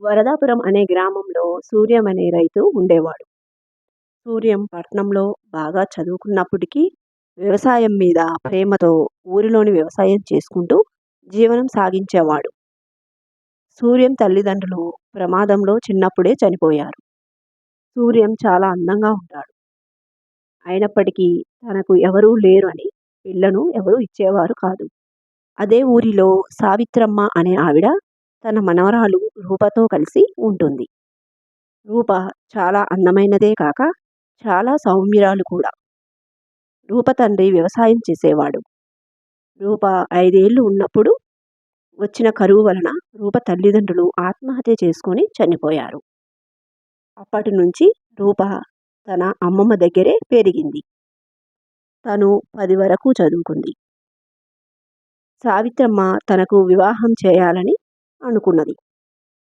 వరదాపురం అనే గ్రామంలో సూర్యం అనే రైతు ఉండేవాడు. సూర్యం పట్నంలో బాగా చదువుకున్నప్పటికీ వ్యవసాయం మీద ప్రేమతో ఊరిలోని వ్యవసాయం చేసుకుంటూ జీవనం సాగించేవాడు. సూర్యం తల్లిదండ్రులు ప్రమాదంలో చిన్నప్పుడే చనిపోయారు. సూర్యం చాలా అందంగా ఉంటాడు. అయినప్పటికీ తనకు ఎవరూ లేరు అని పిల్లను ఎవరూ ఇచ్చేవారు కాదు. అదే ఊరిలో సావిత్రమ్మ అనే ఆవిడ తన మనవరాలు రూపతో కలిసి ఉంటుంది. రూప చాలా అందమైనదే కాక చాలా సౌమ్యురాలు కూడా. రూప తండ్రి వ్యవసాయం చేసేవాడు. రూప 5 ఏళ్ళు ఉన్నప్పుడు వచ్చిన కరువు వలన రూప తల్లిదండ్రులు ఆత్మహత్య చేసుకొని చనిపోయారు. అప్పటి నుంచి రూప తన అమ్మమ్మ దగ్గరే పెరిగింది. తను 10 వరకు చదువుకుంది. సావిత్రమ్మ తనకు వివాహం చేయాలని అనుకున్నది.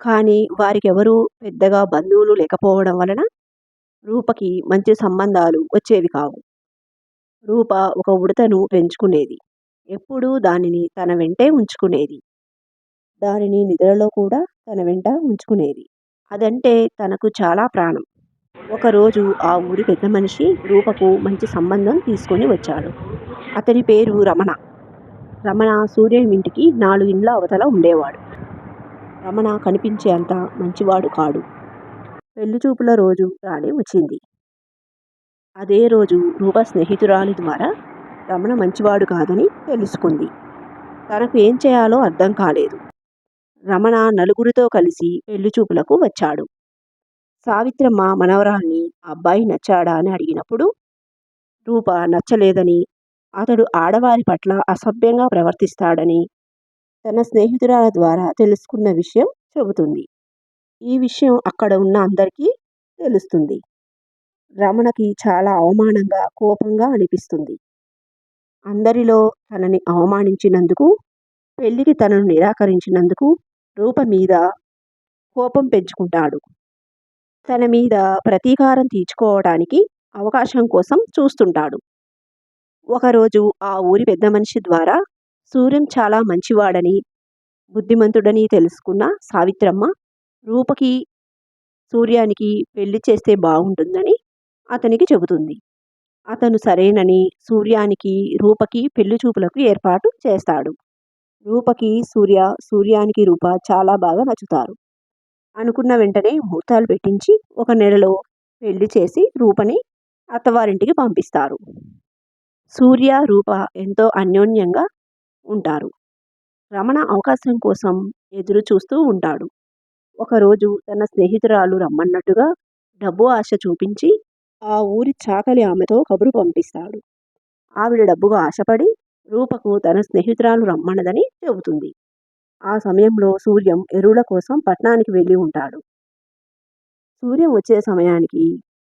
కానీ వారికెవరూ పెద్దగా బంధువులు లేకపోవడం వలన రూపకి మంచి సంబంధాలు వచ్చేవి కావు. రూప ఒక ఉడతను పెంచుకునేది. ఎప్పుడూ దానిని తన వెంటే ఉంచుకునేది. దానిని నిద్రలో కూడా తన వెంట ఉంచుకునేది. అదంటే తనకు చాలా ప్రాణం. ఒకరోజు ఆ ఊరి పెద్ద మనిషి రూపకు మంచి సంబంధం తీసుకొని వచ్చాడు. అతని పేరు రమణ. రమణ సూర్యం ఇంటికి 4 ఇండ్ల అవతల ఉండేవాడు. రమణ కనిపించే అంత మంచివాడు కాడు. పెళ్లిచూపుల రోజు రానే వచ్చింది. అదే రోజు రూప స్నేహితురాలి ద్వారా రమణ మంచివాడు కాదని తెలుసుకుంది. తనకు ఏం చేయాలో అర్థం కాలేదు. రమణ నలుగురితో కలిసి పెళ్లిచూపులకు వచ్చాడు. సావిత్రమ్మ మనవరాల్ని అబ్బాయి నచ్చాడా అని అడిగినప్పుడు రూప నచ్చలేదని, అతడు ఆడవారి పట్ల అసభ్యంగా ప్రవర్తిస్తాడని తన స్నేహితురాల ద్వారా తెలుసుకున్న విషయం చెబుతుంది. ఈ విషయం అక్కడ ఉన్న అందరికీ తెలుస్తుంది. రమణకి చాలా అవమానంగా, కోపంగా అనిపిస్తుంది. అందరిలో తనని అవమానించినందుకు, పెళ్లికి తనను నిరాకరించినందుకు రూప మీద కోపం పెంచుకుంటాడు. తన మీద ప్రతీకారం తీర్చుకోవడానికి అవకాశం కోసం చూస్తుంటాడు. ఒకరోజు ఆ ఊరి పెద్ద మనిషి ద్వారా సూర్యం చాలా మంచివాడని, బుద్ధిమంతుడని తెలుసుకున్న సావిత్రమ్మ రూపకి సూర్యానికి పెళ్లి చేస్తే బాగుంటుందని అతనికి చెబుతుంది. అతను సరేనని సూర్యానికి రూపకి పెళ్లి చూపులకు ఏర్పాటు చేస్తాడు. రూపకి సూర్యానికి రూప చాలా బాగా నచ్చుతారు. అనుకున్న వెంటనే ముహూర్తాలు పెట్టించి 1 నెలలో పెళ్లి చేసి రూపని అత్తవారింటికి పంపిస్తారు. సూర్య రూప ఎంతో అన్యోన్యంగా ఉంటారు. రమణ అవకాశం కోసం ఎదురు చూస్తూ ఉంటాడు. ఒకరోజు తన స్నేహితురాలు రమ్మన్నట్టుగా డబ్బు ఆశ చూపించి ఆ ఊరి చాకలి ఆమెతో కబురు పంపిస్తాడు. ఆవిడ డబ్బుగా ఆశపడి రూపకు తన స్నేహితురాలు రమ్మన్నదని చెబుతుంది. ఆ సమయంలో సూర్యం ఎరువుల కోసం పట్నానికి వెళ్ళి ఉంటాడు. సూర్యం వచ్చే సమయానికి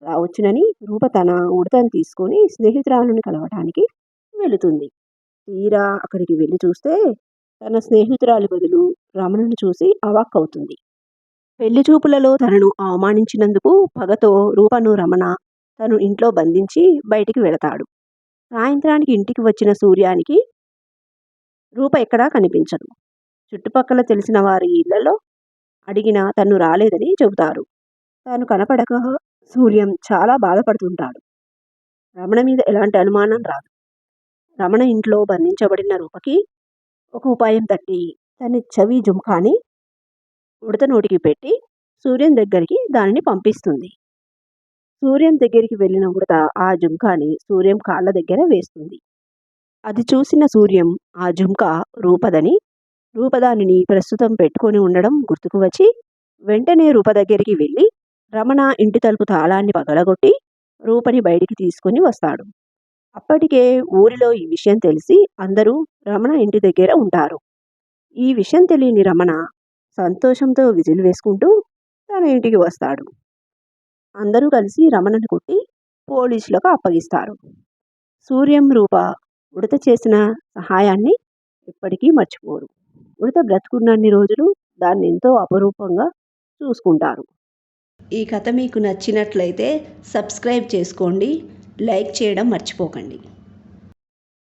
రావచ్చునని రూప తన ఉడతను తీసుకొని స్నేహితురాలుని కలవటానికి వెళుతుంది. తీరా అక్కడికి వెళ్ళి చూస్తే తన స్నేహితురాలి బదులు రమణను చూసి అవాక్కవుతుంది. పెళ్లి చూపులలో తనను అవమానించినందుకు పగతో రూపను రమణ తను ఇంట్లో బంధించి బయటికి వెళతాడు. సాయంత్రానికి ఇంటికి వచ్చిన సూర్యానికి రూప ఎక్కడా కనిపించదు. చుట్టుపక్కల తెలిసిన వారి ఇళ్లలో అడిగినా తను రాలేదని చెబుతారు. తాను కనపడక సూర్యం చాలా బాధపడుతుంటాడు. రమణ మీద ఎలాంటి అనుమానం రాదు. రమణ ఇంట్లో బంధించబడిన రూపకి ఒక ఉపాయం తట్టి తన చెవి జుంకాని ఉడత నోటికి పెట్టి సూర్యం దగ్గరికి దానిని పంపిస్తుంది. సూర్యం దగ్గరికి వెళ్ళిన ఉడత ఆ జుంకాని సూర్యం కాళ్ళ దగ్గర వేస్తుంది. అది చూసిన సూర్యం ఆ జుంకా రూపదని, రూప దానిని ప్రస్తుతం పెట్టుకొని ఉండడం గుర్తుకు వచ్చి వెంటనే రూప దగ్గరికి వెళ్ళి రమణ ఇంటి తలుపు తాళాన్ని పగలగొట్టి రూపని బయటికి తీసుకొని వస్తాడు. అప్పటికే ఊరిలో ఈ విషయం తెలిసి అందరూ రమణ ఇంటి దగ్గర ఉంటారు. ఈ విషయం తెలియని రమణ సంతోషంతో విజిల్ వేసుకుంటూ తన ఇంటికి వస్తాడు. అందరూ కలిసి రమణను కొట్టి పోలీసులకు అప్పగిస్తారు. సూర్యం రూప ఉడత చేసిన సహాయాన్ని ఎప్పటికీ మర్చిపోరు. ఉడత బ్రతుకున్నన్ని రోజులు దాన్ని ఎంతో అపరూపంగా చూసుకుంటారు. ఈ కథ మీకు నచ్చినట్లయితే సబ్స్క్రైబ్ చేసుకోండి, లైక్ చేయడం మర్చిపోకండి.